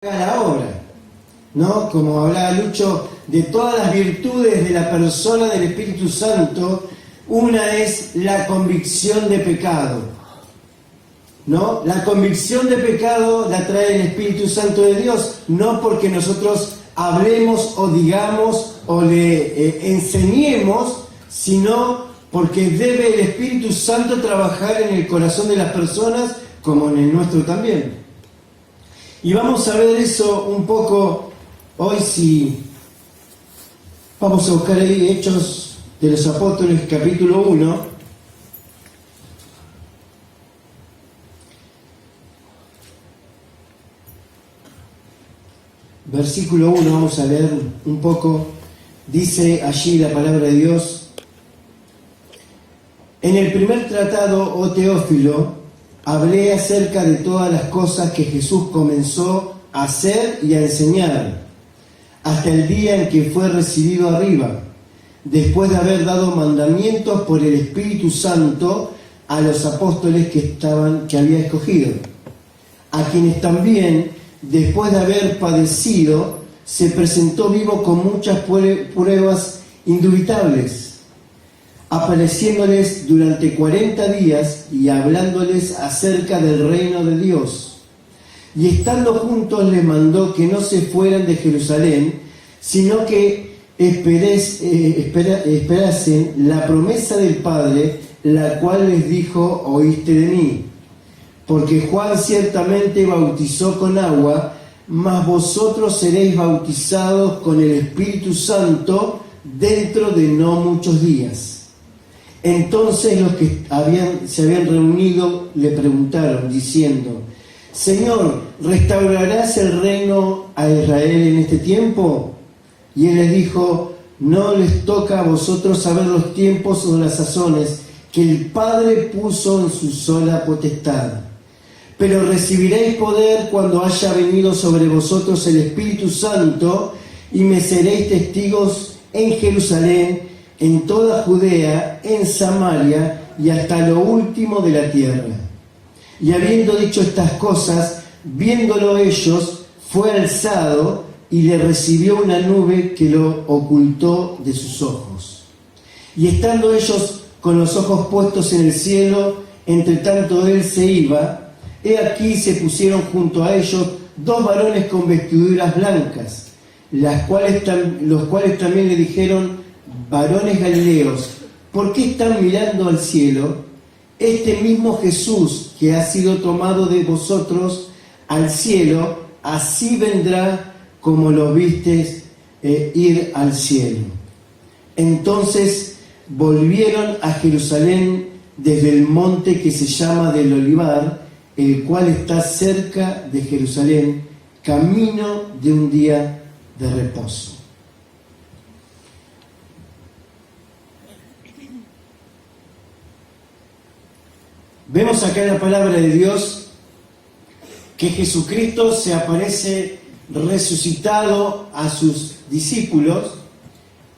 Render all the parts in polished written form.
la obra, ¿no? Como hablaba Lucho, de todas las virtudes de la persona del Espíritu Santo, una es la convicción de pecado, ¿no? La convicción de pecado la trae el Espíritu Santo de Dios, no porque nosotros hablemos o digamos o le enseñemos, sino porque debe el Espíritu Santo trabajar en el corazón de las personas como en el nuestro también. Y vamos a ver eso un poco hoy, si vamos a buscar ahí Hechos de los Apóstoles, capítulo 1. Versículo 1, vamos a leer un poco. Dice allí la palabra de Dios: en el primer tratado, oh Teófilo, hablé acerca de todas las cosas que Jesús comenzó a hacer y a enseñar, hasta el día en que fue recibido arriba, después de haber dado mandamientos por el Espíritu Santo a los apóstoles que había escogido, a quienes también, después de haber padecido, se presentó vivo con muchas pruebas indubitables, apareciéndoles durante 40 días y hablándoles acerca del reino de Dios. Y estando juntos les mandó que no se fueran de Jerusalén, sino que esperasen la promesa del Padre, la cual les dijo: oíste de mí. Porque Juan ciertamente bautizó con agua, mas vosotros seréis bautizados con el Espíritu Santo dentro de no muchos días. Entonces los que se habían reunido le preguntaron, diciendo: Señor, ¿restaurarás el reino a Israel en este tiempo? Y él les dijo: no les toca a vosotros saber los tiempos o las sazones que el Padre puso en su sola potestad. Pero recibiréis poder cuando haya venido sobre vosotros el Espíritu Santo, y me seréis testigos en Jerusalén, en toda Judea, en Samaria y hasta lo último de la tierra. Y habiendo dicho estas cosas, viéndolo ellos, fue alzado y le recibió una nube que lo ocultó de sus ojos. Y estando ellos con los ojos puestos en el cielo, entre tanto él se iba, he aquí se pusieron junto a ellos dos varones con vestiduras blancas, los cuales también le dijeron: varones galileos, ¿por qué están mirando al cielo? Este mismo Jesús que ha sido tomado de vosotros al cielo, así vendrá como lo visteis ir al cielo. Entonces volvieron a Jerusalén desde el monte que se llama del Olivar, el cual está cerca de Jerusalén, camino de un día de reposo. Vemos acá en la palabra de Dios que Jesucristo se aparece resucitado a sus discípulos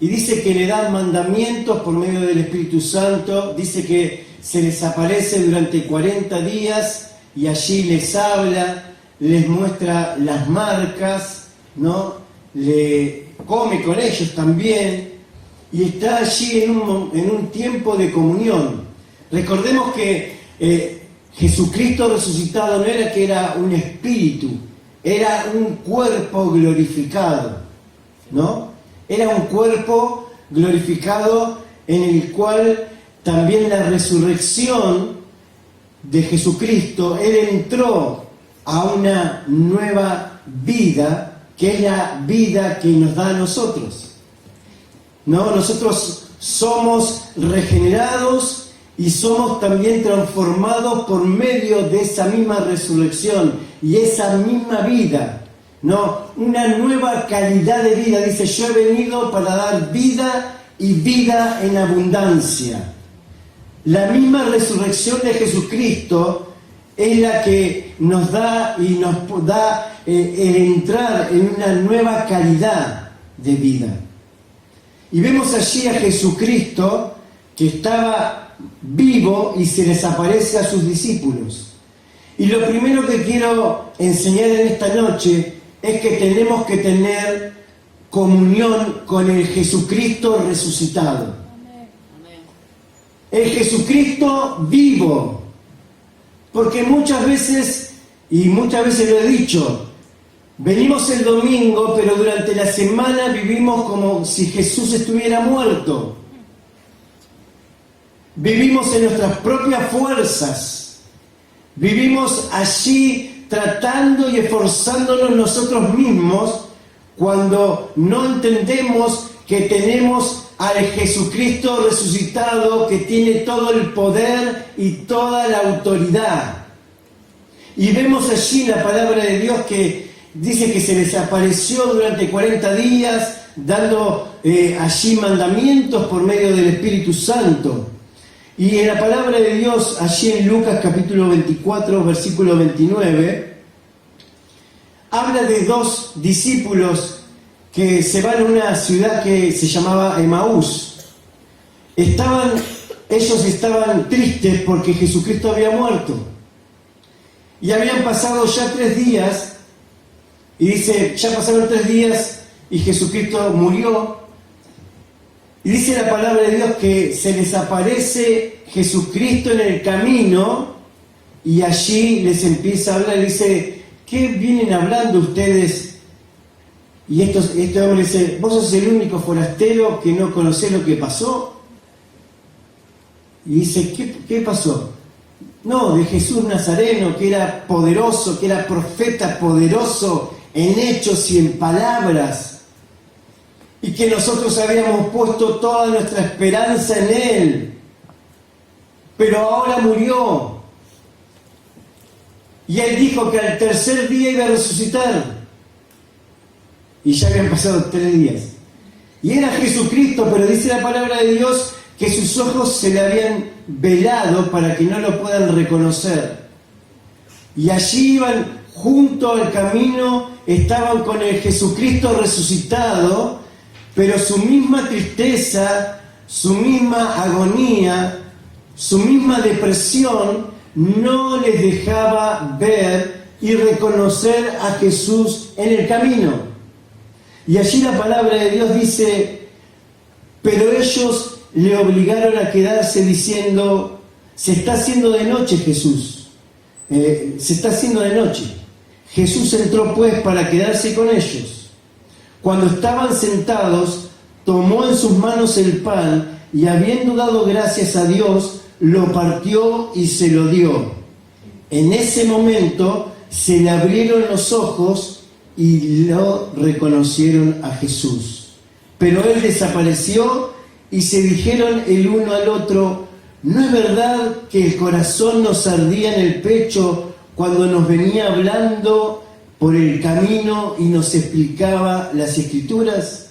y dice que le dan mandamientos por medio del Espíritu Santo. Dice que se les aparece durante 40 días y allí les habla, les muestra las marcas, ¿no? Le come con ellos también y está allí en un tiempo de comunión. Recordemos que Jesucristo resucitado no era que era un espíritu, era un cuerpo glorificado, ¿no? Era un cuerpo glorificado en el cual también la resurrección de Jesucristo, Él entró a una nueva vida, que es la vida que nos da a nosotros, ¿no? Nosotros somos regenerados y somos también transformados por medio de esa misma resurrección y esa misma vida, ¿no? Una nueva calidad de vida. Dice: yo he venido para dar vida y vida en abundancia. La misma resurrección de Jesucristo es la que nos da y nos da el entrar en una nueva calidad de vida. Y vemos allí a Jesucristo que estaba vivo y se les aparece a sus discípulos. Y lo primero que quiero enseñar en esta noche es que tenemos que tener comunión con el Jesucristo resucitado. El Jesucristo vivo. Porque muchas veces lo he dicho, venimos el domingo, pero durante la semana vivimos como si Jesús estuviera muerto. Vivimos en nuestras propias fuerzas. Vivimos allí tratando y esforzándonos nosotros mismos cuando no entendemos que tenemos al Jesucristo resucitado que tiene todo el poder y toda la autoridad. Y vemos allí la palabra de Dios que dice que se les apareció durante 40 días dando allí mandamientos por medio del Espíritu Santo. Y en la palabra de Dios, allí en Lucas capítulo 24, versículo 29, habla de dos discípulos que se van a una ciudad que se llamaba Emaús. Ellos estaban tristes porque Jesucristo había muerto. Y habían pasado ya 3 días, y dice, ya pasaron 3 días y Jesucristo murió. Y dice la palabra de Dios que se les aparece Jesucristo en el camino y allí les empieza a hablar y dice, ¿qué vienen hablando ustedes? Y este hombre dice, ¿vos sos el único forastero que no conocés lo que pasó? Y dice, ¿qué pasó? No, de Jesús Nazareno, que era poderoso, que era profeta poderoso en hechos y en palabras. Y que nosotros habíamos puesto toda nuestra esperanza en Él. Pero ahora murió. Y Él dijo que al 3er día iba a resucitar. Y ya habían pasado 3 días. Y era Jesucristo, pero dice la palabra de Dios que sus ojos se le habían velado para que no lo puedan reconocer. Y allí iban junto al camino, estaban con el Jesucristo resucitado, pero su misma tristeza, su misma agonía, su misma depresión no les dejaba ver y reconocer a Jesús en el camino. Y allí la palabra de Dios dice, pero ellos le obligaron a quedarse diciendo, se está haciendo de noche, Jesús. Se está haciendo de noche. Jesús entró pues para quedarse con ellos. Cuando estaban sentados, tomó en sus manos el pan y habiendo dado gracias a Dios, lo partió y se lo dio. En ese momento se le abrieron los ojos y lo reconocieron a Jesús. Pero él desapareció y se dijeron el uno al otro, ¿no es verdad que el corazón nos ardía en el pecho cuando nos venía hablando por el camino y nos explicaba las Escrituras?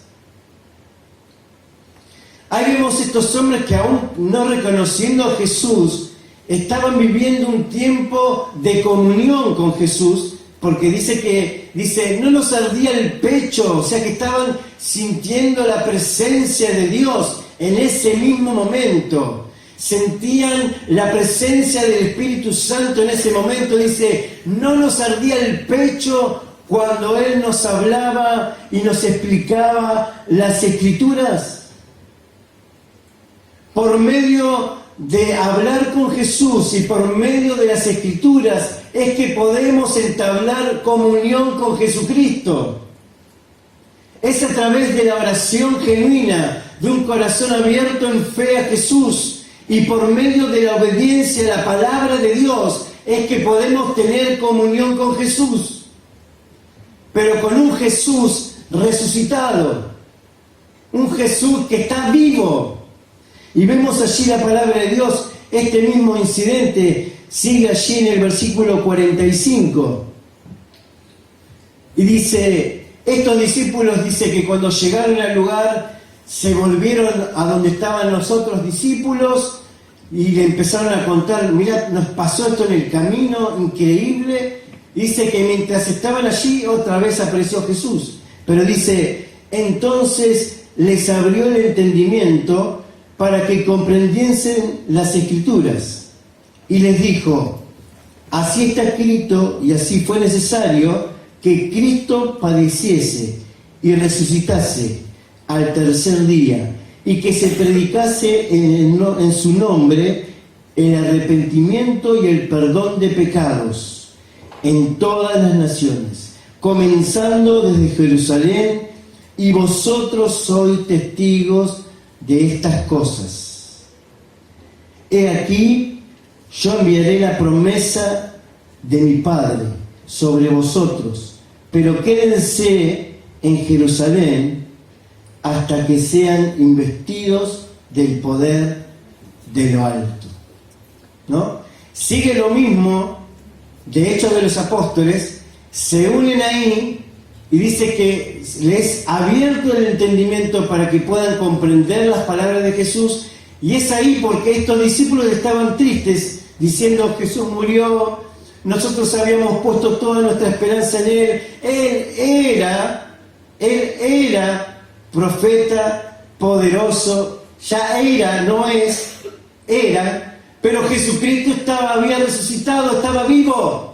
Ahí vemos estos hombres que aún no reconociendo a Jesús, estaban viviendo un tiempo de comunión con Jesús, porque dice, no nos ardía el pecho, o sea que estaban sintiendo la presencia de Dios en ese mismo momento. Sentían la presencia del Espíritu Santo en ese momento. Dice, no nos ardía el pecho cuando Él nos hablaba y nos explicaba las Escrituras. Por medio de hablar con Jesús y por medio de las Escrituras es que podemos entablar comunión con Jesucristo. Es a través de la oración genuina, de un corazón abierto en fe a Jesús, y por medio de la obediencia a la palabra de Dios es que podemos tener comunión con Jesús, pero con un Jesús resucitado, un Jesús que está vivo. Y vemos allí la palabra de Dios, este mismo incidente sigue allí en el versículo 45. Y dice, estos discípulos, dice que cuando llegaron al lugar, se volvieron a donde estaban los otros discípulos y le empezaron a contar, mirá, nos pasó esto en el camino, increíble. Dice que mientras estaban allí, otra vez apareció Jesús. Pero dice, entonces les abrió el entendimiento para que comprendiesen las Escrituras. Y les dijo, así está escrito y así fue necesario que Cristo padeciese y resucitase al tercer día, y que se predicase en su nombre el arrepentimiento y el perdón de pecados en todas las naciones, comenzando desde Jerusalén, y vosotros sois testigos de estas cosas. He aquí, yo enviaré la promesa de mi Padre sobre vosotros, pero quédense en Jerusalén hasta que sean investidos del poder de lo alto. ¿No? Sigue lo mismo de Hechos de los Apóstoles, se unen ahí y dice que les ha abierto el entendimiento para que puedan comprender las palabras de Jesús, y es ahí porque estos discípulos estaban tristes, diciendo: Jesús murió, nosotros habíamos puesto toda nuestra esperanza en Él era profeta poderoso, ya era, no es, era, pero Jesucristo había resucitado, estaba vivo.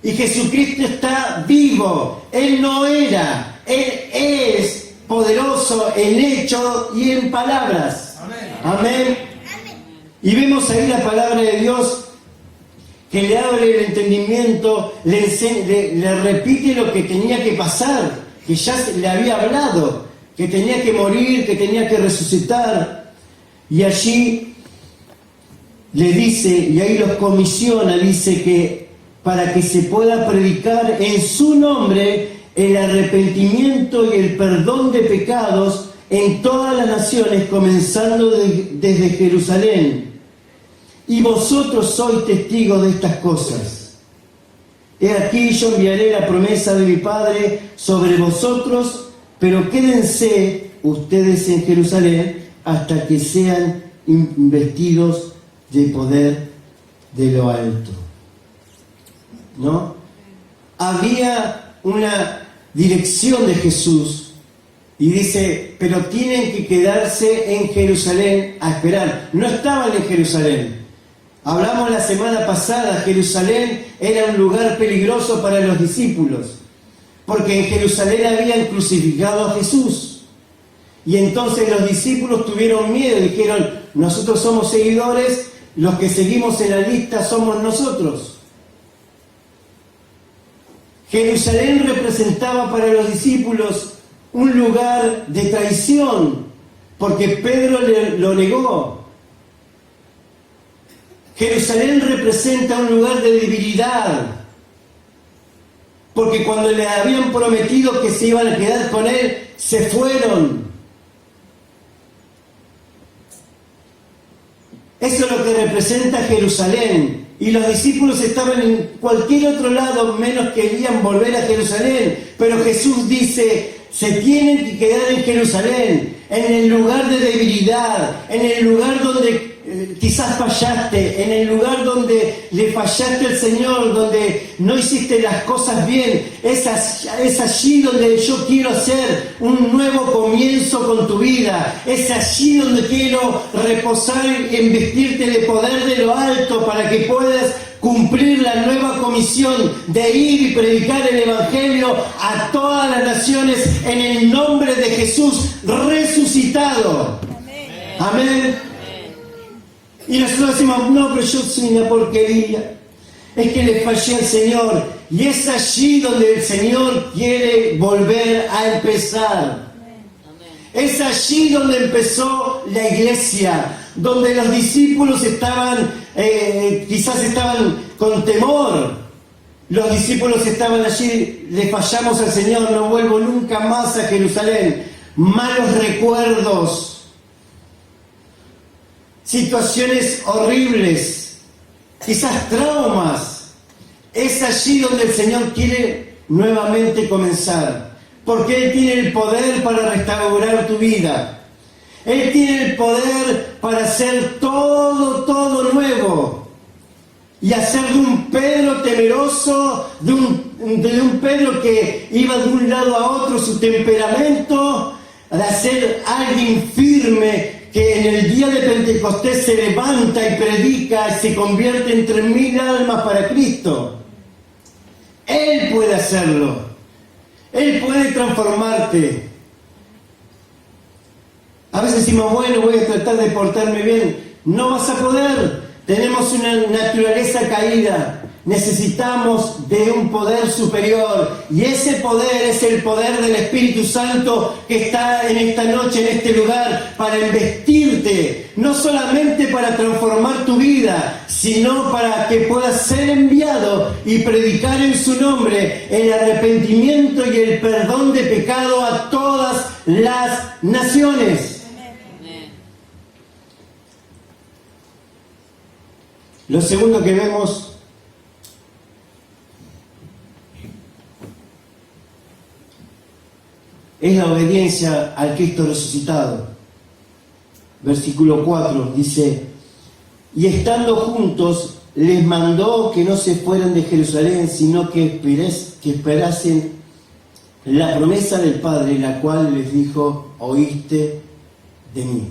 Y Jesucristo está vivo. Él no era, Él es poderoso en hecho y en palabras. Amén. Amén. Y vemos ahí la palabra de Dios que le abre el entendimiento, le repite lo que tenía que pasar, que ya le había hablado, que tenía que morir, que tenía que resucitar. Y allí le dice, y ahí los comisiona, dice que para que se pueda predicar en su nombre el arrepentimiento y el perdón de pecados en todas las naciones, comenzando desde Jerusalén. Y vosotros sois testigos de estas cosas. He aquí, yo enviaré la promesa de mi Padre sobre vosotros, pero quédense ustedes en Jerusalén hasta que sean investidos de poder de lo alto. ¿No? Había una dirección de Jesús y dice, pero tienen que quedarse en Jerusalén a esperar. No estaban en Jerusalén. Hablamos la semana pasada, Jerusalén era un lugar peligroso para los discípulos, porque en Jerusalén habían crucificado a Jesús. Y entonces los discípulos tuvieron miedo, dijeron, nosotros somos seguidores, los que seguimos en la lista somos nosotros. Jerusalén representaba para los discípulos un lugar de traición, porque Pedro lo negó. Jerusalén representa un lugar de debilidad, porque cuando le habían prometido que se iban a quedar con él, se fueron. Eso es lo que representa Jerusalén. Y los discípulos estaban en cualquier otro lado, menos querían volver a Jerusalén. Pero Jesús dice, se tienen que quedar en Jerusalén, en el lugar de debilidad, en el lugar donde quizás fallaste, en el lugar donde le fallaste al Señor, donde no hiciste las cosas bien. Es allí donde yo quiero hacer un nuevo comienzo con tu vida. Es allí donde quiero reposar en vestirte de poder de lo alto para que puedas cumplir la nueva comisión de ir y predicar el Evangelio a todas las naciones en el nombre de Jesús resucitado. Amén. Amén. Y nosotros decimos, no, pero yo soy una porquería, es que le fallé al Señor. Y es allí donde el Señor quiere volver a empezar. Es allí donde empezó la iglesia, donde los discípulos quizás estaban con temor. Los discípulos estaban allí, le fallamos al Señor, no vuelvo nunca más a Jerusalén. Malos recuerdos, situaciones horribles, quizás traumas. Es allí donde el Señor quiere nuevamente comenzar, porque Él tiene el poder para restaurar tu vida. Él tiene el poder para hacer todo nuevo y hacer de un Pedro temeroso, de un Pedro que iba de un lado a otro su temperamento, de hacer alguien firme que en el día de Pentecostés se levanta y predica y se convierte en 3.000 almas para Cristo. Él puede hacerlo. Él puede transformarte. A veces decimos, bueno, voy a tratar de portarme bien. No vas a poder. Tenemos una naturaleza caída. Necesitamos de un poder superior. Y ese poder es el poder del Espíritu Santo que está en esta noche, en este lugar, para investirte. No solamente para transformar tu vida, sino para que puedas ser enviado y predicar en su nombre el arrepentimiento y el perdón de pecado a todas las naciones. Lo segundo que vemos es la obediencia al Cristo resucitado. Versículo 4 dice: y estando juntos les mandó que no se fueran de Jerusalén, sino que esperasen la promesa del Padre, la cual les dijo: oíste de mí.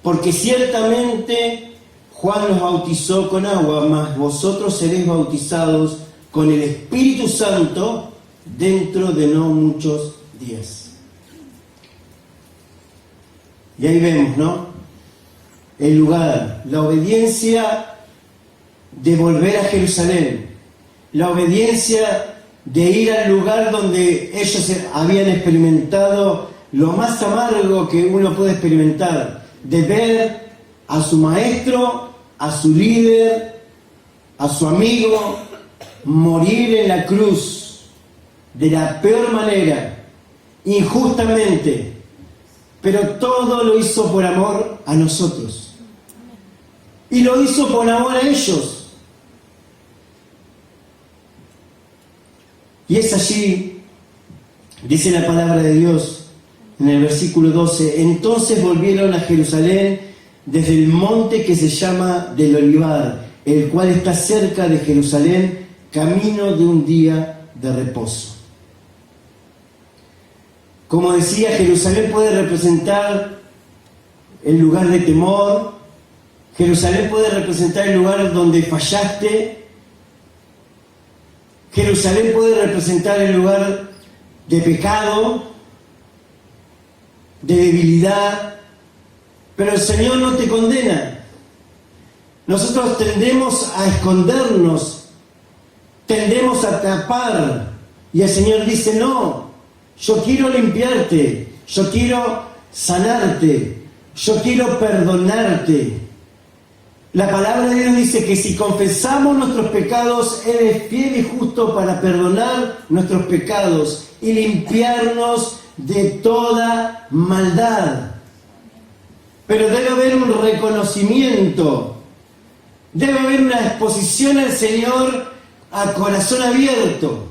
Porque ciertamente Juan los bautizó con agua, mas vosotros seréis bautizados con el Espíritu Santo dentro de no muchos días. Y ahí vemos, ¿no? El lugar, la obediencia de volver a Jerusalén, la obediencia de ir al lugar donde ellos habían experimentado lo más amargo que uno puede experimentar, de ver a su maestro, a su líder, a su amigo, morir en la cruz de la peor manera, injustamente, pero todo lo hizo por amor a nosotros. Y lo hizo por amor a ellos. Y es allí, dice la palabra de Dios, en el versículo 12, entonces volvieron a Jerusalén desde el monte que se llama del Olivar, el cual está cerca de Jerusalén, camino de un día de reposo. Como decía, Jerusalén puede representar el lugar de temor, Jerusalén puede representar el lugar donde fallaste, Jerusalén puede representar el lugar de pecado, de debilidad, pero el Señor no te condena. Nosotros tendemos a escondernos, tendemos a tapar, y el Señor dice: no, yo quiero limpiarte, yo quiero sanarte, yo quiero perdonarte. La palabra de Dios dice que si confesamos nuestros pecados, Él es fiel y justo para perdonar nuestros pecados y limpiarnos de toda maldad. Pero debe haber un reconocimiento, debe haber una exposición al Señor a corazón abierto.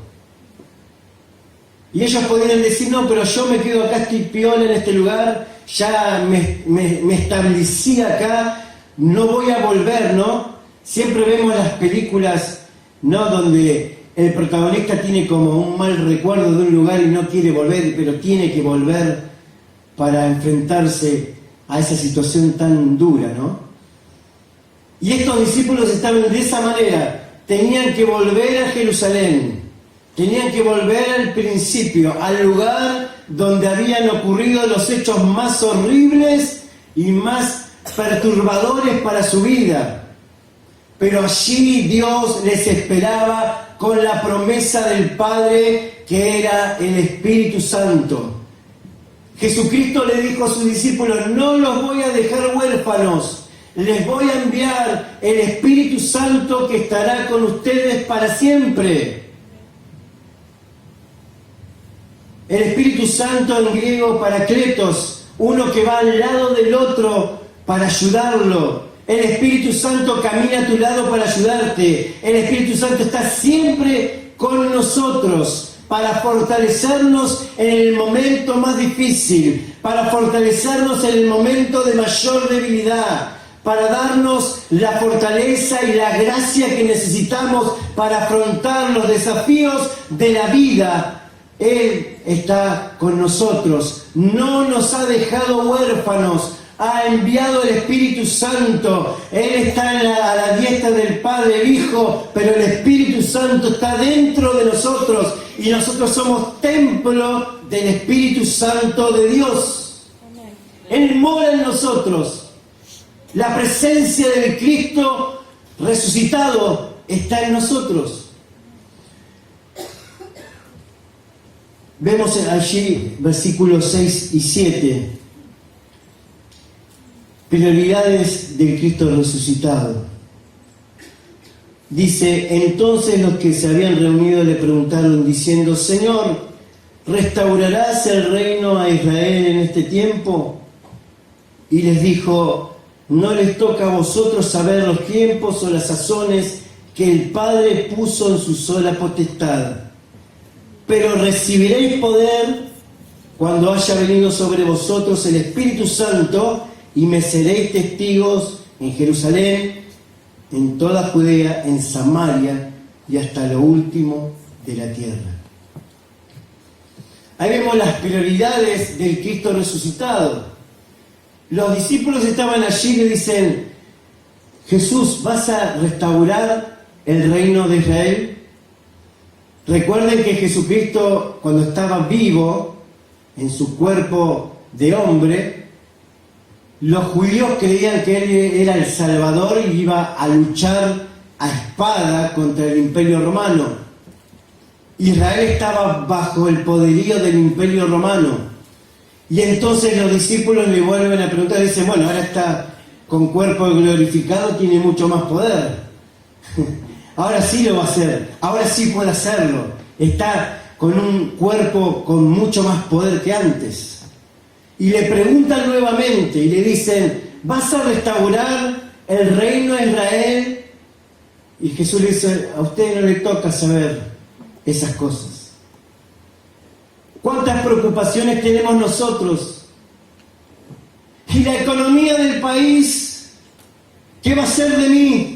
Y ellos podrían decir: no, pero yo me quedo acá, estoy piola en este lugar, ya me establecí acá, no voy a volver, ¿no? Siempre vemos las películas, ¿no?, donde el protagonista tiene como un mal recuerdo de un lugar y no quiere volver, pero tiene que volver para enfrentarse a esa situación tan dura, ¿no? Y estos discípulos estaban de esa manera, tenían que volver a Jerusalén, tenían que volver al principio, al lugar donde habían ocurrido los hechos más horribles y más perturbadores para su vida. Pero allí Dios les esperaba con la promesa del Padre, que era el Espíritu Santo. Jesucristo le dijo a sus discípulos: no los voy a dejar huérfanos, les voy a enviar el Espíritu Santo que estará con ustedes para siempre. El Espíritu Santo en griego, parakletos, uno que va al lado del otro para ayudarlo. El Espíritu Santo camina a tu lado para ayudarte. El Espíritu Santo está siempre con nosotros para fortalecernos en el momento más difícil, para fortalecernos en el momento de mayor debilidad, para darnos la fortaleza y la gracia que necesitamos para afrontar los desafíos de la vida. Él está con nosotros, no nos ha dejado huérfanos, ha enviado el Espíritu Santo. Él está a la diestra del Padre, el Hijo, pero el Espíritu Santo está dentro de nosotros y nosotros somos templo del Espíritu Santo de Dios. Él mora en nosotros. La presencia del Cristo resucitado está en nosotros. Vemos allí versículos 6 y 7. Prioridades del Cristo resucitado. Dice: entonces los que se habían reunido le preguntaron diciendo: Señor, ¿restaurarás el reino a Israel en este tiempo? Y les dijo: no les toca a vosotros saber los tiempos o las sazones que el Padre puso en su sola potestad. Pero recibiréis poder cuando haya venido sobre vosotros el Espíritu Santo, y me seréis testigos en Jerusalén, en toda Judea, en Samaria y hasta lo último de la tierra. Ahí vemos las prioridades del Cristo resucitado. Los discípulos estaban allí y le dicen: Jesús, ¿vas a restaurar el reino de Israel? Recuerden que Jesucristo, cuando estaba vivo en su cuerpo de hombre, los judíos creían que Él era el Salvador y iba a luchar a espada contra el Imperio Romano. Israel estaba bajo el poderío del Imperio Romano. Y entonces los discípulos le vuelven a preguntar, dicen: bueno, ahora está con cuerpo glorificado, tiene mucho más poder. Ahora sí lo va a hacer, ahora sí puede hacerlo. Está con un cuerpo con mucho más poder que antes. Y le preguntan nuevamente y le dicen: ¿vas a restaurar el reino de Israel? Y Jesús le dice: a usted no le toca saber esas cosas. ¿Cuántas preocupaciones tenemos nosotros? ¿Y la economía del país? ¿Qué va a ser de mí?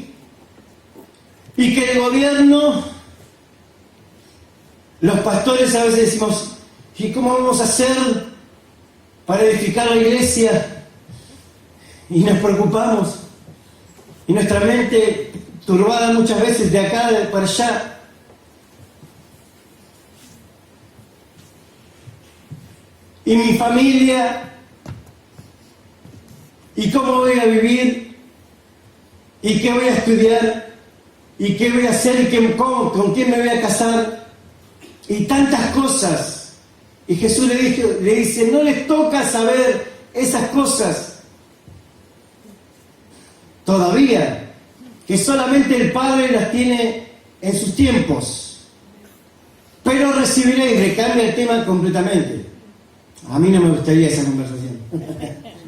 Y que el gobierno, los pastores a veces decimos: ¿y cómo vamos a hacer para edificar la iglesia? Y nos preocupamos. Y nuestra mente turbada muchas veces de acá para allá. Y mi familia, ¿y cómo voy a vivir? ¿Y qué voy a estudiar? ¿Y qué voy a hacer? ¿Con quién me voy a casar? Y tantas cosas. Y Jesús le dice: no les toca saber esas cosas todavía, que solamente el Padre las tiene en sus tiempos. Pero recibiréis, recambia el tema completamente. A mí no me gustaría esa conversación,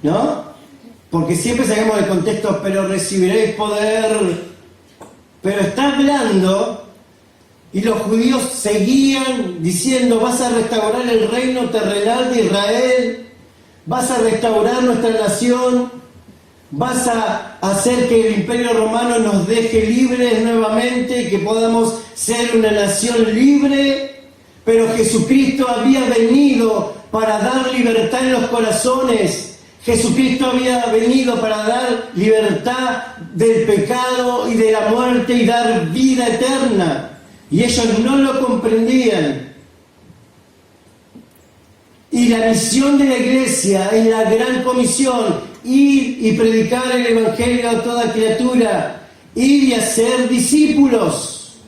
¿no? Porque siempre sacamos del contexto: pero recibiréis poder. Pero está hablando, y los judíos seguían diciendo: vas a restaurar el reino terrenal de Israel, vas a restaurar nuestra nación, vas a hacer que el Imperio Romano nos deje libres nuevamente y que podamos ser una nación libre. Pero Jesucristo había venido para dar libertad en los corazones. Jesucristo había venido para dar libertad del pecado y de la muerte y dar vida eterna. Y ellos no lo comprendían. Y la misión de la iglesia es la gran comisión: ir y predicar el evangelio a toda criatura, ir y hacer discípulos.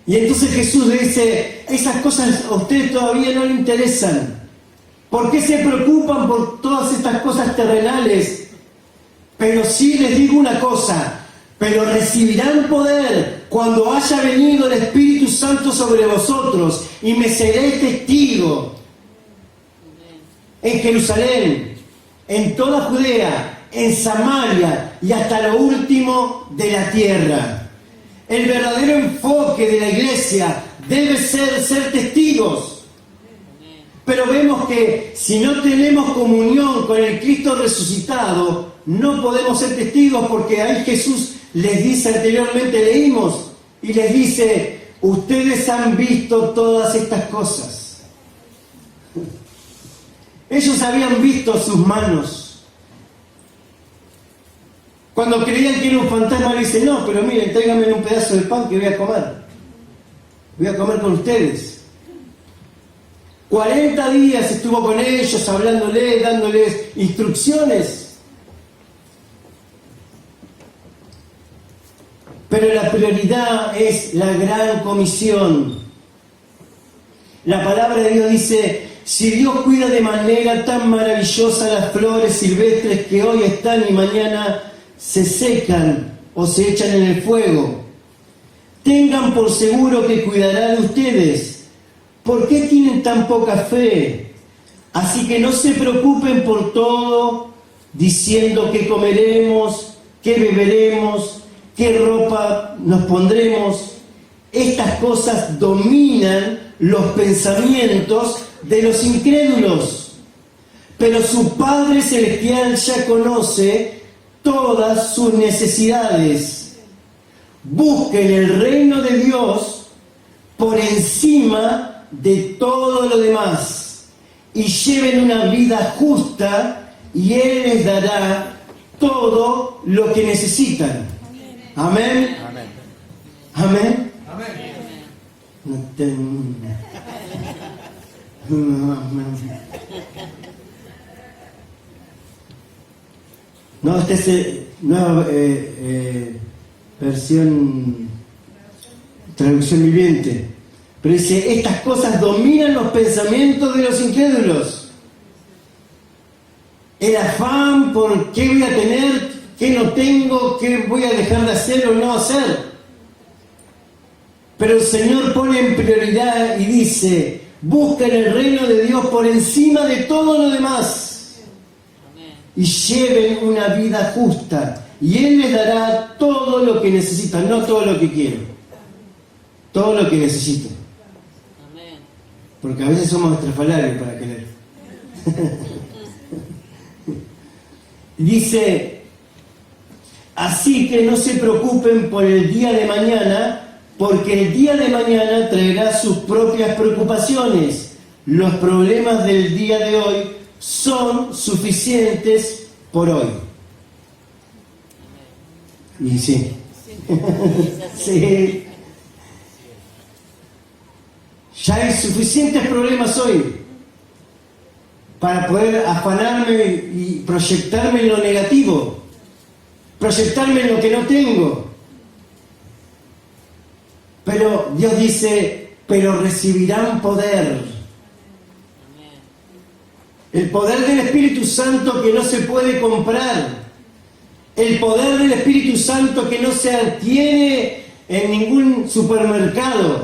Y entonces Jesús le dice: esas cosas a ustedes todavía no les interesan. ¿Por qué se preocupan por todas estas cosas terrenales? Pero sí les digo una cosa: pero recibirán poder cuando haya venido el Espíritu Santo sobre vosotros, y me seréis testigo en Jerusalén, en toda Judea, en Samaria y hasta lo último de la tierra. El verdadero enfoque de la iglesia debe ser testigos. Pero vemos que si no tenemos comunión con el Cristo resucitado, no podemos ser testigos, porque ahí Jesús les dice anteriormente, leímos, y les dice: ustedes han visto todas estas cosas. Ellos habían visto sus manos, Cuando creían que era un fantasma, le dice, no, pero miren, tráiganme un pedazo de pan que voy a comer. Voy a comer con ustedes. 40 días estuvo con ellos, hablándoles, dándoles instrucciones. Pero la prioridad es la gran comisión. La palabra de Dios dice, si Dios cuida de manera tan maravillosa las flores silvestres que hoy están y mañana se secan o se echan en el fuego, tengan por seguro que cuidará de ustedes. ¿Por qué tienen tan poca fe? Así que no se preocupen por todo, diciendo qué comeremos, qué beberemos, qué ropa nos pondremos. Estas cosas dominan los pensamientos de los incrédulos. Pero su Padre Celestial ya conoce todas sus necesidades. Busquen el reino de Dios por encima de todo lo demás y lleven una vida justa y Él les dará todo lo que necesitan. Amén. Amén. Amén. Amén. No termina. No, esta es nueva versión, traducción viviente. Pero dice, estas cosas dominan los pensamientos de los incrédulos. El afán por qué voy a tener, qué no tengo, qué voy a dejar de hacer o no hacer. Pero el Señor pone en prioridad y dice, busquen el reino de Dios por encima de todo lo demás. Amén. Y lleven una vida justa. Y Él les dará todo lo que necesitan, no todo lo que quieren. Todo lo que necesitan. Amén. Porque a veces somos estrafalarios para querer. Dice, así que no se preocupen por el día de mañana, porque el día de mañana traerá sus propias preocupaciones. Los problemas del día de hoy son suficientes por hoy. Y sí. Sí. Ya hay suficientes problemas hoy para poder afanarme y proyectarme en lo negativo, proyectarme en lo que no tengo. Pero Dios dice, pero recibirán poder. El poder del Espíritu Santo que no se puede comprar. El poder del Espíritu Santo que no se adquiere en ningún supermercado.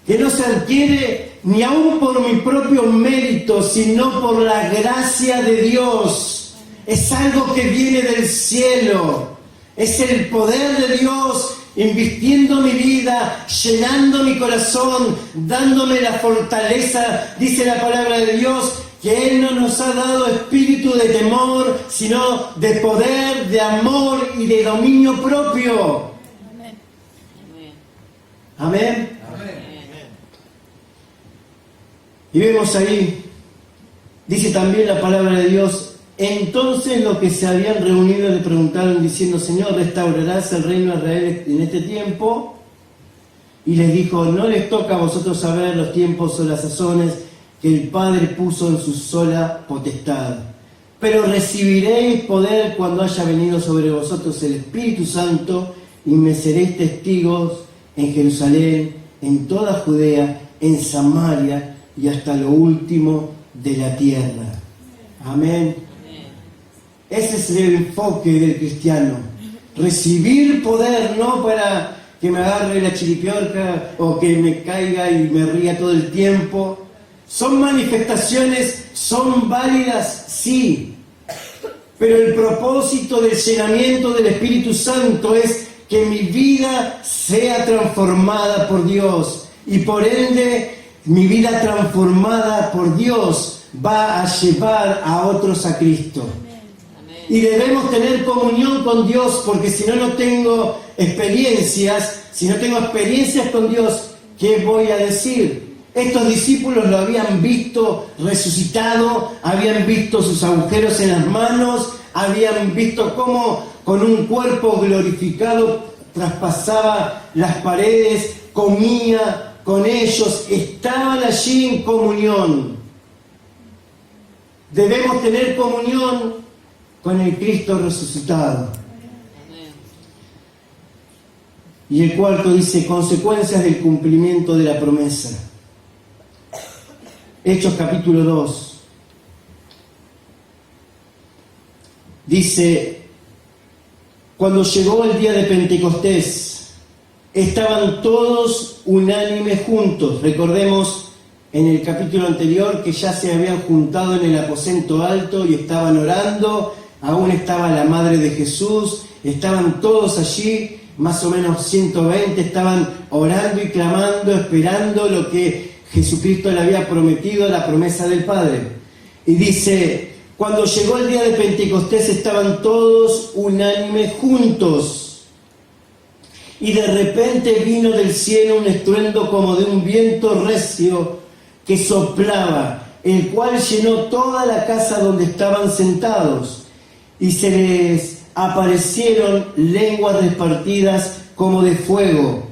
Que no se adquiere ni aún por mi propio mérito, sino por la gracia de Dios. Es algo que viene del cielo. Es el poder de Dios invirtiendo mi vida, llenando mi corazón, dándome la fortaleza. Dice la palabra de Dios que Él no nos ha dado espíritu de temor, sino de poder, de amor y de dominio propio. Amén. Amén. Amén. Y vemos ahí, dice también la palabra de Dios, entonces los que se habían reunido le preguntaron diciendo, Señor, ¿restaurarás el reino de Israel en este tiempo? Y les dijo, no les toca a vosotros saber los tiempos o las sazones que el Padre puso en su sola potestad. Pero recibiréis poder cuando haya venido sobre vosotros el Espíritu Santo y me seréis testigos en Jerusalén, en toda Judea, en Samaria y hasta lo último de la tierra. Amén. Ese es el enfoque del cristiano. Recibir poder, no para que me agarre la chiripiorca o que me caiga y me ría todo el tiempo. Son manifestaciones, son válidas, sí. Pero el propósito del llenamiento del Espíritu Santo es que mi vida sea transformada por Dios. Y por ende, mi vida transformada por Dios va a llevar a otros a Cristo. Y debemos tener comunión con Dios, porque si no, no tengo experiencias. Si no tengo experiencias con Dios, ¿qué voy a decir? Estos discípulos lo habían visto resucitado, habían visto sus agujeros en las manos, habían visto cómo con un cuerpo glorificado, traspasaba las paredes, comía con ellos, estaban allí en comunión. Debemos tener comunión con el Cristo resucitado. Y el cuarto dice, consecuencias del cumplimiento de la promesa. Hechos capítulo 2. Dice, cuando llegó el día de Pentecostés, estaban todos unánimes juntos. Recordemos en el capítulo anterior que ya se habían juntado en el aposento alto y estaban orando, aún estaba la madre de Jesús, estaban todos allí, más o menos 120, estaban orando y clamando, esperando lo que Jesucristo le había prometido, la promesa del Padre. Y dice, cuando llegó el día de Pentecostés estaban todos unánimes juntos. Y de repente vino del cielo un estruendo como de un viento recio que soplaba, el cual llenó toda la casa donde estaban sentados. Y se les aparecieron lenguas repartidas como de fuego,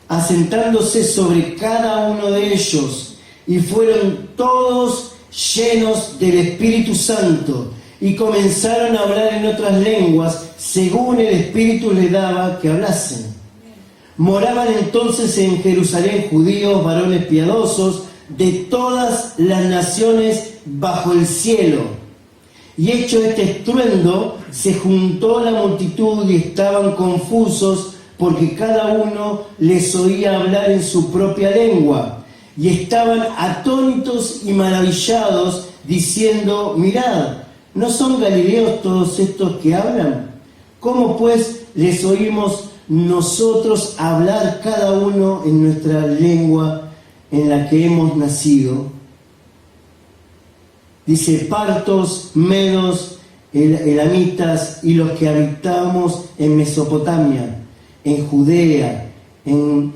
asentándose sobre cada uno de ellos. Y fueron todos llenos del Espíritu Santo, y comenzaron a hablar en otras lenguas, según el Espíritu les daba que hablasen. Moraban entonces en Jerusalén judíos, varones piadosos, de todas las naciones bajo el cielo. Y hecho este estruendo, se juntó la multitud y estaban confusos, porque cada uno les oía hablar en su propia lengua. Y estaban atónitos y maravillados, diciendo, mirad, ¿no son galileos todos estos que hablan? ¿Cómo pues les oímos nosotros hablar cada uno en nuestra lengua en la que hemos nacido? Dice, partos, medos, elamitas y los que habitamos en Mesopotamia, en Judea, en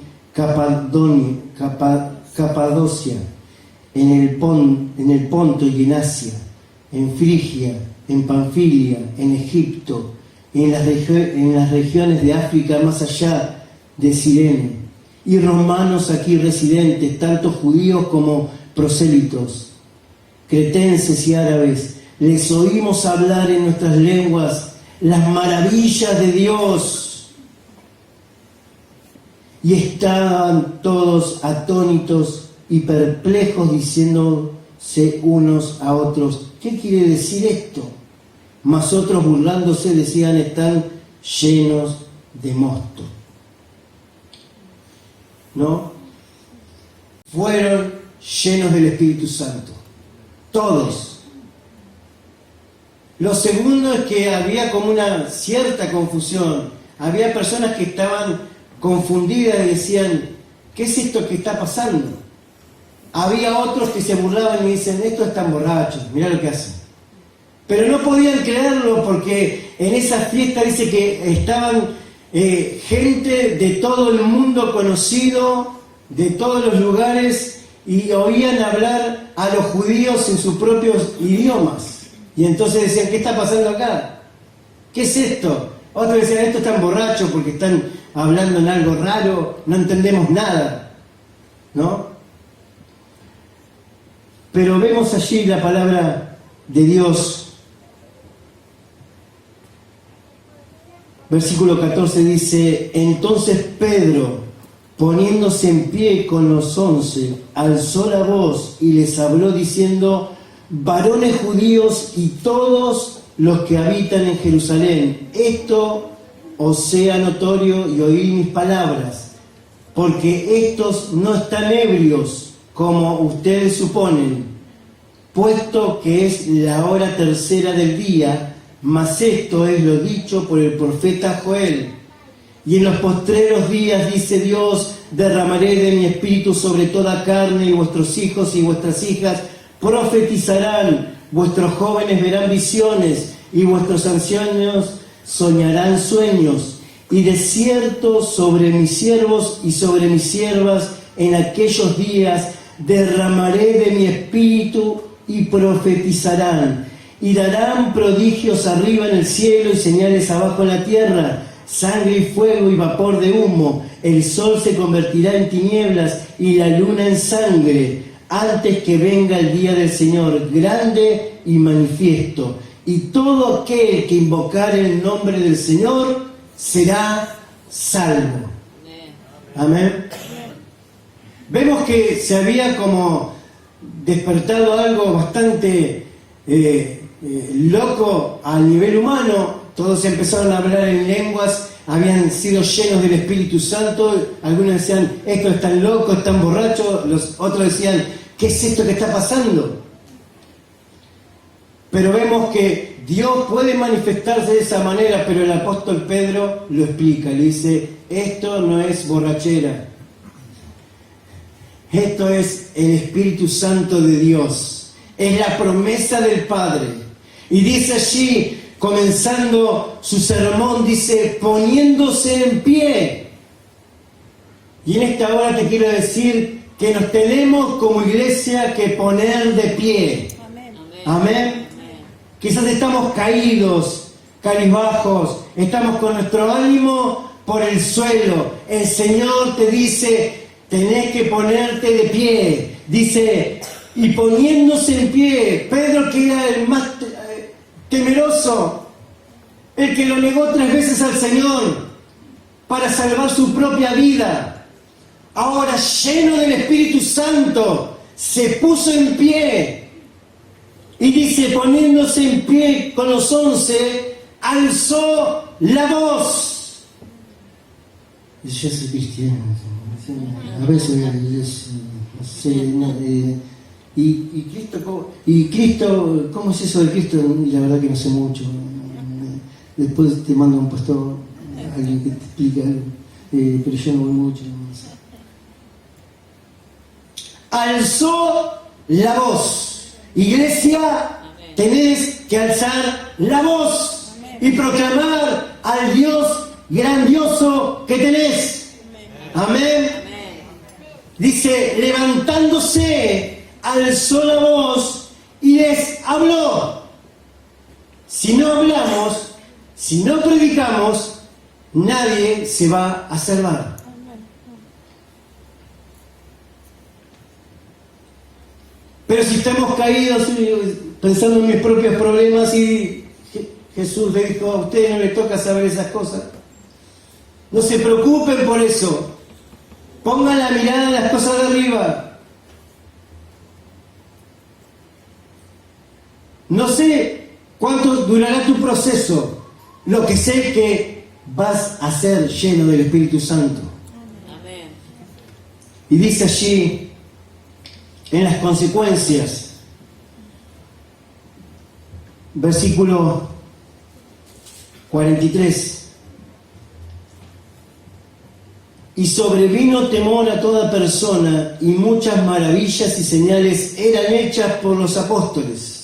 Capadocia, en el Ponto y en Asia, en Frigia, en Panfilia, en Egipto, en las regiones de África más allá de Cirene, y romanos aquí residentes, tanto judíos como prosélitos, cretenses y árabes, les oímos hablar en nuestras lenguas las maravillas de Dios. Y estaban todos atónitos y perplejos, diciéndose unos a otros, ¿qué quiere decir esto? Mas otros, burlándose, decían, están llenos de mosto. ¿No? Fueron llenos del Espíritu Santo. Todos. Lo segundo es que había como una cierta confusión. Había personas que estaban confundidas y decían, ¿qué es esto que está pasando? Había otros que se burlaban y dicen, estos están borrachos, mirá lo que hacen. Pero no podían creerlo porque en esa fiesta dice que estaban gente de todo el mundo conocido, de todos los lugares, y oían hablar a los judíos en sus propios idiomas. Y entonces decían, ¿qué está pasando acá? ¿Qué es esto? Otros decían, estos están borrachos porque están hablando en algo raro, no entendemos nada, ¿no? Pero vemos allí la palabra de Dios. Versículo 14 dice, entonces Pedro, poniéndose en pie con los 11, alzó la voz y les habló diciendo, varones judíos y todos los que habitan en Jerusalén, esto os sea notorio y oíd mis palabras, porque estos no están ebrios como ustedes suponen, puesto que es la hora tercera del día, mas esto es lo dicho por el profeta Joel. Y en los postreros días, dice Dios, derramaré de mi espíritu sobre toda carne, y vuestros hijos y vuestras hijas profetizarán, vuestros jóvenes verán visiones, y vuestros ancianos soñarán sueños. Y de cierto sobre mis siervos y sobre mis siervas en aquellos días derramaré de mi espíritu y profetizarán. y darán prodigios arriba en el cielo y señales abajo en la tierra, sangre y fuego y vapor de humo. El sol se convertirá en tinieblas y la luna en sangre, antes que venga el día del Señor, grande y manifiesto. Y todo aquel que invocare el nombre del Señor será salvo. Amén. Vemos que se había como despertado algo bastante loco a nivel humano. Todos empezaron a hablar en lenguas, habían sido llenos del Espíritu Santo. Algunos decían, estos están locos, están borrachos. Los otros decían, ¿qué es esto que está pasando? Pero vemos que Dios puede manifestarse de esa manera, pero el apóstol Pedro lo explica, le dice, esto no es borrachera, esto es el Espíritu Santo de Dios, es la promesa del Padre. Y dice allí, comenzando su sermón, dice, poniéndose en pie. Y en esta hora te quiero decir que nos tenemos como iglesia que poner de pie. Amén. Amén. Quizás estamos caídos, cabizbajos, estamos con nuestro ánimo por el suelo. El Señor te dice, tenés que ponerte de pie. Dice, y poniéndose en pie, Pedro, que era el más temeroso, el que lo negó 3 veces al Señor para salvar su propia vida, ahora lleno del Espíritu Santo, se puso en pie. Y dice, poniéndose en pie con los 11, alzó la voz. Yo soy cristiano, a veces no sé, y Cristo, ¿cómo es eso de Cristo? La verdad que no sé mucho. Después te manda un pastor, alguien que te explica algo, pero yo no voy mucho. No sé. Alzó la voz. Iglesia, tenés que alzar la voz y proclamar al Dios grandioso que tenés. Amén. Dice, levantándose, alzó la voz y les habló. Si no hablamos, si no predicamos, nadie se va a salvar. Pero si estamos caídos pensando en mis propios problemas y Jesús le dijo, a ustedes no les toca saber esas cosas, no se preocupen por eso. Pongan la mirada en las cosas de arriba. No sé cuánto durará tu proceso. Lo que sé es que vas a ser lleno del Espíritu Santo. Amén. Y dice allí, en las consecuencias, versículo 43. Y sobrevino temor a toda persona, y muchas maravillas y señales eran hechas por los apóstoles.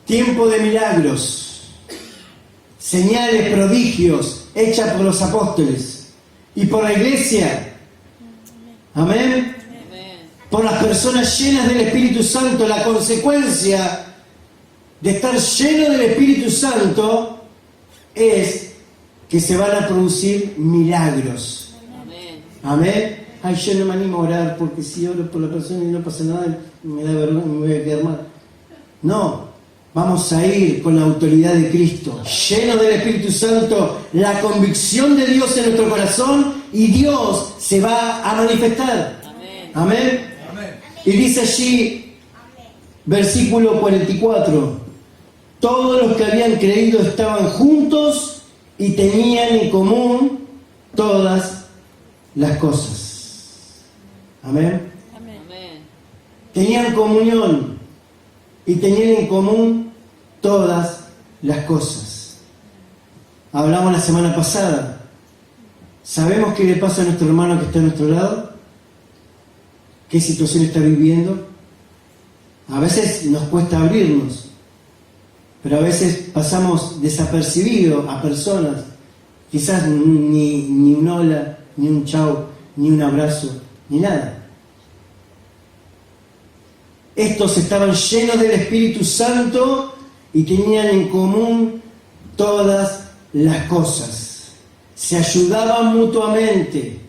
Tiempo de milagros, señales, prodigios, hechas por los apóstoles y por la iglesia. Amén. Por las personas llenas del Espíritu Santo. La consecuencia de estar lleno del Espíritu Santo es que se van a producir milagros. Amén. Ay, yo no me animo a orar porque si oro por la persona y no pasa nada, me da vergüenza, me voy a quedar mal. No, vamos a ir con la autoridad de Cristo, lleno del Espíritu Santo, la convicción de Dios en nuestro corazón, y Dios se va a manifestar. Amén. Amén. Amén. Y dice allí, versículo 44, todos los que habían creído estaban juntos y tenían en común todas las cosas. Amén. Amén. Tenían comunión y tenían en común todas las cosas. Hablamos la semana pasada. ¿Sabemos qué le pasa a nuestro hermano que está a nuestro lado? ¿Qué situación está viviendo? A veces nos cuesta abrirnos, pero a veces pasamos desapercibidos a personas. Quizás ni un hola, ni un chau, ni un abrazo, ni nada. Estos estaban llenos del Espíritu Santo y tenían en común todas las cosas. Se ayudaban mutuamente,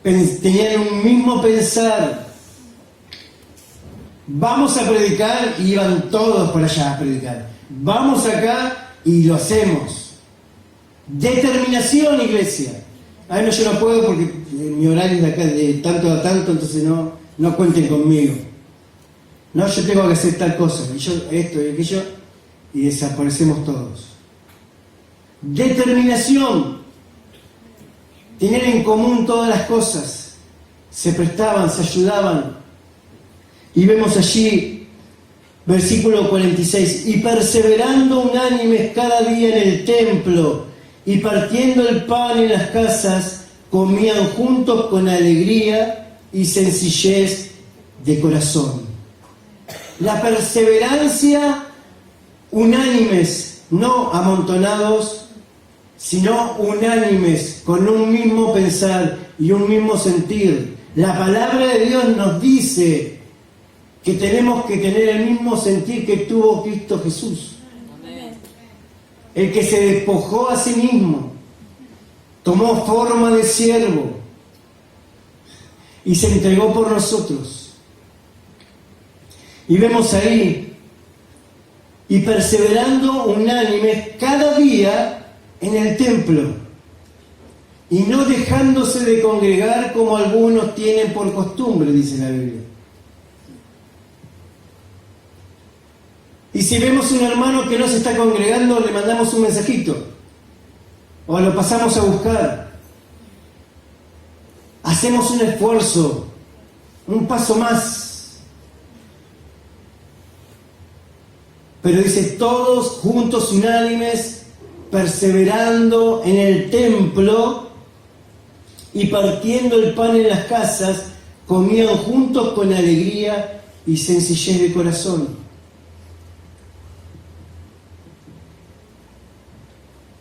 tenían un mismo pensar. Vamos a predicar y iban todos por allá a predicar. Vamos acá y lo hacemos. Determinación, iglesia. Ay, no, yo no puedo porque mi horario es de acá de tanto a tanto, entonces no cuenten conmigo. No, yo tengo que hacer tal cosa, y yo esto y aquello, y desaparecemos todos. Determinación. Tener en común todas las cosas. Se prestaban, se ayudaban. Y vemos allí, versículo 46, y perseverando unánimes cada día en el templo, y partiendo el pan en las casas, comían juntos con alegría y sencillez de corazón. La perseverancia, unánimes, no amontonados, sino unánimes, con un mismo pensar y un mismo sentir. La palabra de Dios nos dice que tenemos que tener el mismo sentir que tuvo Cristo Jesús. El que se despojó a sí mismo, tomó forma de siervo y se entregó por nosotros. Y vemos ahí, y perseverando unánimes cada día en el templo, y no dejándose de congregar como algunos tienen por costumbre, dice la Biblia. Y si vemos un hermano que no se está congregando, le mandamos un mensajito. O lo pasamos a buscar. Hacemos un esfuerzo, un paso más. Pero dice, todos juntos unánimes, perseverando en el templo y partiendo el pan en las casas, comían juntos con alegría y sencillez de corazón.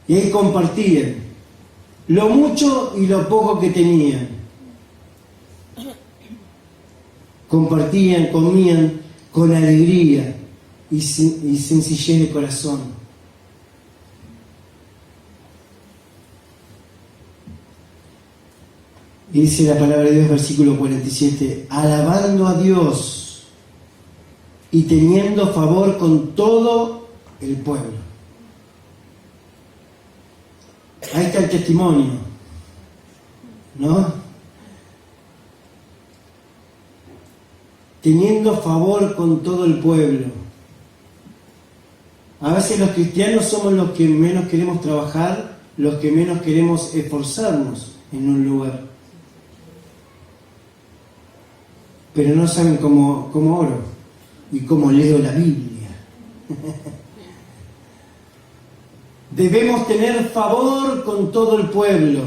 Y ahí compartían lo mucho y lo poco que tenían. Compartían, comían con alegría y sencillez de corazón. Y dice la palabra de Dios, versículo 47, alabando a Dios y teniendo favor con todo el pueblo. Ahí está el testimonio, ¿no? Teniendo favor con todo el pueblo. A veces los cristianos somos los que menos queremos trabajar, los que menos queremos esforzarnos en un lugar. Pero no saben cómo oro y cómo leo la Biblia. Debemos tener favor con todo el pueblo.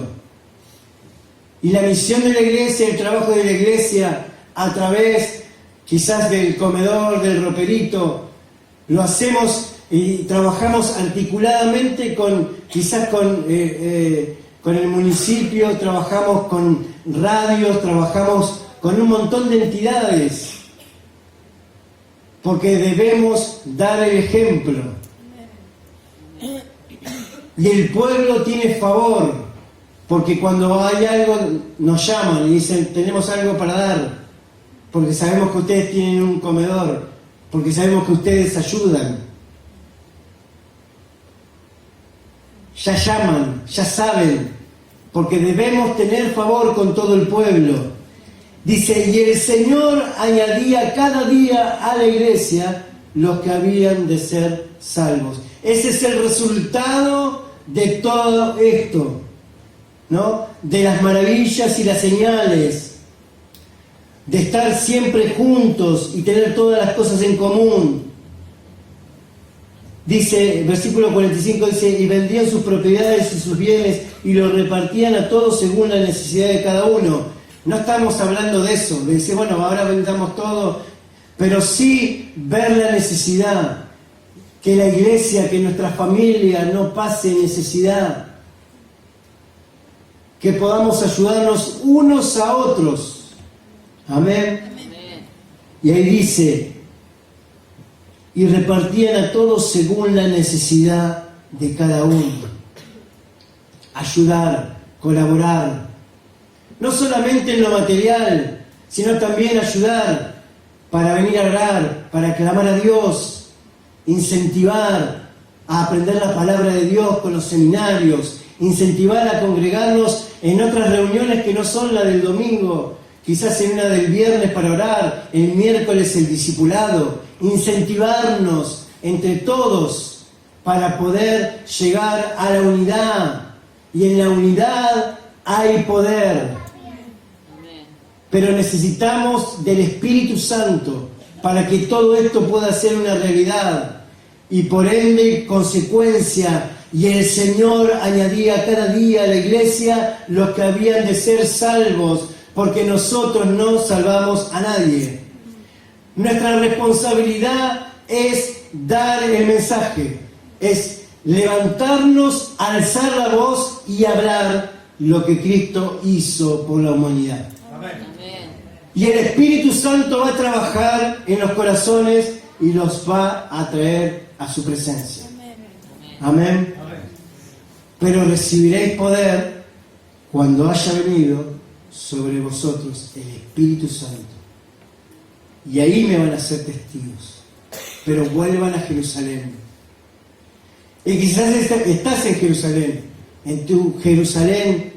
Y la misión de la iglesia, el trabajo de la iglesia, a través quizás del comedor, del roperito, lo hacemos y trabajamos articuladamente quizás con el municipio, trabajamos con radios, trabajamos con un montón de entidades, porque debemos dar el ejemplo. Y el pueblo tiene favor, porque cuando hay algo nos llaman y dicen, tenemos algo para dar, porque sabemos que ustedes tienen un comedor, porque sabemos que ustedes ayudan. Ya llaman, ya saben, porque debemos tener favor con todo el pueblo. Dice, y el Señor añadía cada día a la iglesia los que habían de ser salvos. Ese es el resultado de todo esto, ¿no? De las maravillas y las señales, de estar siempre juntos y tener todas las cosas en común. Dice, versículo 45, dice, y vendían sus propiedades y sus bienes y los repartían a todos según la necesidad de cada uno. No estamos hablando de eso, de decir, bueno, ahora vendamos todo, pero sí ver la necesidad, que la iglesia, que nuestra familia no pase necesidad, que podamos ayudarnos unos a otros. Amén. Amén. Y ahí dice, y repartían a todos según la necesidad de cada uno. Ayudar, colaborar, no solamente en lo material, sino también ayudar para venir a orar, para clamar a Dios, incentivar a aprender la palabra de Dios con los seminarios, incentivar a congregarnos en otras reuniones que no son la del domingo, quizás en una del viernes para orar, el miércoles el discipulado, incentivarnos entre todos para poder llegar a la unidad. Y en la unidad hay poder. Pero necesitamos del Espíritu Santo para que todo esto pueda ser una realidad. Y por ende, consecuencia, y el Señor añadía cada día a la iglesia los que habían de ser salvos, porque nosotros no salvamos a nadie. Nuestra responsabilidad es dar el mensaje, es levantarnos, alzar la voz y hablar lo que Cristo hizo por la humanidad. Amén. Y el Espíritu Santo va a trabajar en los corazones y los va a traer a su presencia. Amén. Amén. Pero recibiréis poder cuando haya venido sobre vosotros el Espíritu Santo. Y ahí me van a ser testigos. Pero vuelvan a Jerusalén. Y quizás estás en Jerusalén, en tu Jerusalén,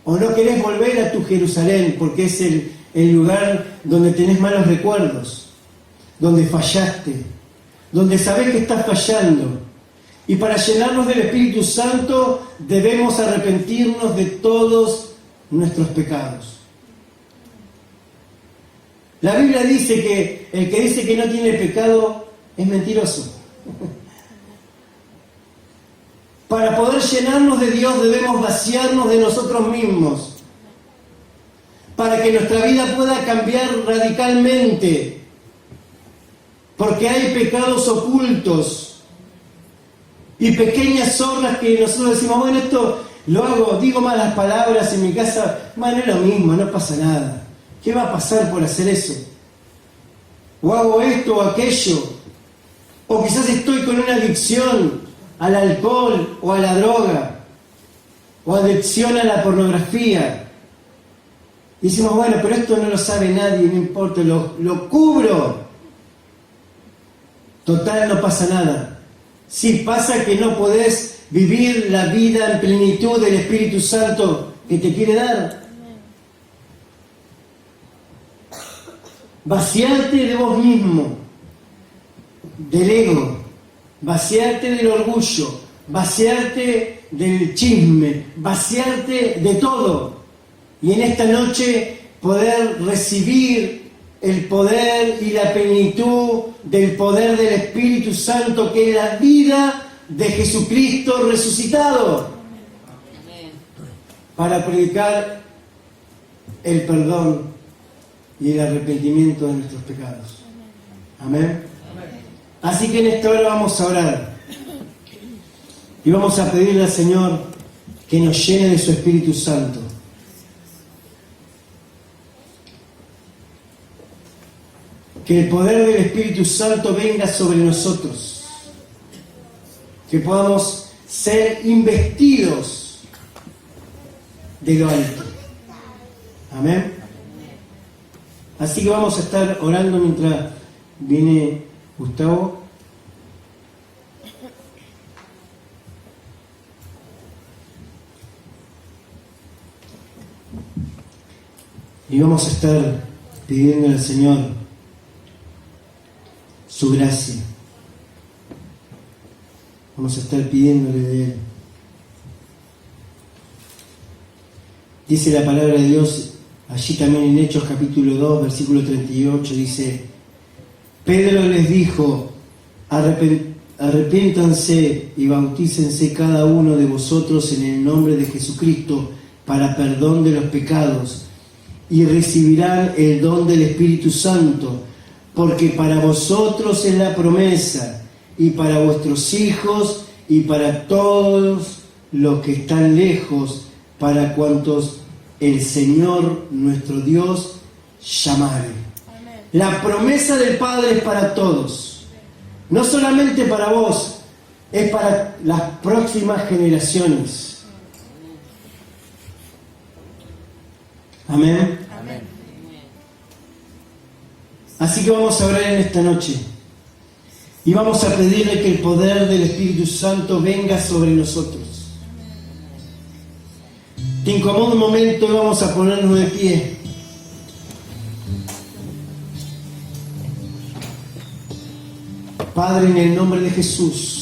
o no querés volver a tu Jerusalén porque es el lugar donde tenés malos recuerdos, donde fallaste, donde sabés que estás fallando. Y para llenarnos del Espíritu Santo debemos arrepentirnos de todos nuestros pecados. La Biblia dice que el que dice que no tiene pecado es mentiroso. Para poder llenarnos de Dios debemos vaciarnos de nosotros mismos, para que nuestra vida pueda cambiar radicalmente, porque hay pecados ocultos y pequeñas zorras que nosotros decimos, bueno, esto lo hago, digo malas palabras en mi casa, bueno, es lo mismo, no pasa nada. ¿Qué va a pasar por hacer eso? O hago esto o aquello, o quizás estoy con una adicción al alcohol o a la droga, o adicción a la pornografía. Y decimos, bueno, pero esto no lo sabe nadie, no importa, lo cubro. Total, no pasa nada. Sí pasa que no podés vivir la vida en plenitud del Espíritu Santo que te quiere dar. Vaciarte de vos mismo, del ego, vaciarte del orgullo, vaciarte del chisme, vaciarte de todo. Y en esta noche poder recibir el poder y la plenitud del poder del Espíritu Santo, que es la vida de Jesucristo resucitado. Amén. Para predicar el perdón y el arrepentimiento de nuestros pecados. Amén. Amén. Así que en esta hora vamos a orar y vamos a pedirle al Señor que nos llene de su Espíritu Santo. Que el poder del Espíritu Santo venga sobre nosotros. Que podamos ser investidos de lo alto. Amén. Así que vamos a estar orando mientras viene Gustavo. Y vamos a estar pidiendo al Señor su gracia. Vamos a estar pidiéndole de Él. Dice la palabra de Dios, allí también en Hechos capítulo 2, versículo 38, dice, Pedro les dijo, arrepiéntanse y bautícense cada uno de vosotros en el nombre de Jesucristo para perdón de los pecados, y recibirán el don del Espíritu Santo, porque para vosotros es la promesa, y para vuestros hijos, y para todos los que están lejos, para cuantos el Señor nuestro Dios llamare. Amén. La promesa del Padre es para todos. No solamente para vos, es para las próximas generaciones. Amén. Amén. Así que vamos a orar en esta noche y vamos a pedirle que el poder del Espíritu Santo venga sobre nosotros. Te incomoda un momento y vamos a ponernos de pie. Padre, en el nombre de Jesús,